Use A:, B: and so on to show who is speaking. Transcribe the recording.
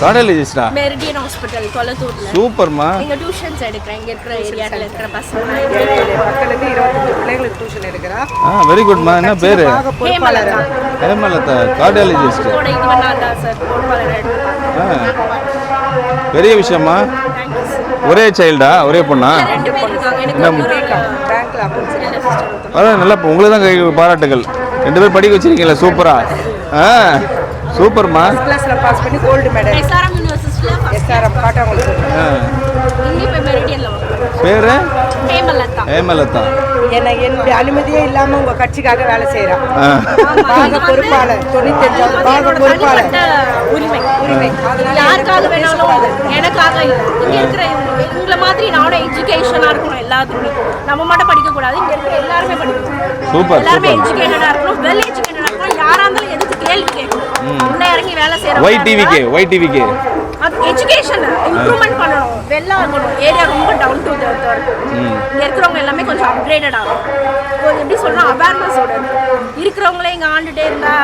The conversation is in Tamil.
A: கார்டியாலஜிஸ்டா?
B: Meridian hospital கொளத்தூர்ல.
A: சூப்பர்மா.
B: இங்க டியூஷன்ஸ் எடுக்கிறேன். இங்க இருக்கிற ஏரியால இருக்கிற பசங்க
C: மக்களுக்கு 25 பிள்ளைங்களுக்கு டியூஷன் எடுக்கிறா.
A: வெரி குட்மா. என்ன பேரு?
B: ஹேமலதா.
A: ஹேமலதா கார்டியாலஜிஸ்ட்.
B: கூட இது பண்ணாதா சார் பொறுப்பாளர் எடுத்துட்டாங்க.
A: பெரிய விஷயமா. ஒரே சைல்டா? ஒரே பொண்ணா?
B: ரெண்டு பேர் இருக்காங்க. எனக்கு ஒரு
C: பேங்க்ல அக்கவுண்ட்ஸ்
A: அதான் நல்லா. உங்களுக்கு தான் கை பாராட்டுகள். 2 பேர் படிக்க வச்சிருக்கீங்களா? சூப்பரா. சூப்பர்மா.
C: கிளாஸ்ல பாஸ் பண்ணி கோல்ட் மெடல்
B: எஸ்ஆர்எம் யுனிவர்சிட்டில
C: எஸ்ஆர்எம் காட்டாங்களுக்கு.
B: இங்க போய் மெரிடியன்ல
A: பேரு?
B: ஹேமலதா.
C: என்னுடைய அனுமதியே இல்லாம உங்க கட்சிக்காக வேலை செய்யறான். பாக பொறுப்பாளர் 95 பாக பொறுப்பாளர்
B: உரிமை யாருக்காக வேணாலும் எனக்காக இல்லை. இங்க இருக்கிற இவங்கள மாதிரி நானும் எஜுகேஷனா இருக்கணும். எல்லாத்துக்கும் நம்ம மட்டும் படிக்க கூடாது. இங்க இருக்கிற எல்லாருமே படிக்கணும்.
A: சூப்பர்.
B: எல்லாருமே எஜுகேட்டடா இருக்கணும். வெல் எஜுகேட்டடா இருக்கணும். யாரா இருந்தாலும் எதுக்கு கேள்வி கேட்கணும். உள்ள இறங்கி வேலை செய்யறோம்.
A: YTVK
B: எஜுகேஷன் இம்ப்ரூவ்மெண்ட் பண்ணணும். வெள்ளா இருக்கணும். ஏரியா ரொம்ப டவுன் டு எர்த் இருக்கும். இங்க இருக்கிறவங்க எல்லாமே கொஞ்சம் அப்கிரேடட் ஆகும். எப்படி சொல்றோம், அவேர்னஸோட இருக்கிறவங்களே இங்க ஆண்டுட்டே இருந்தா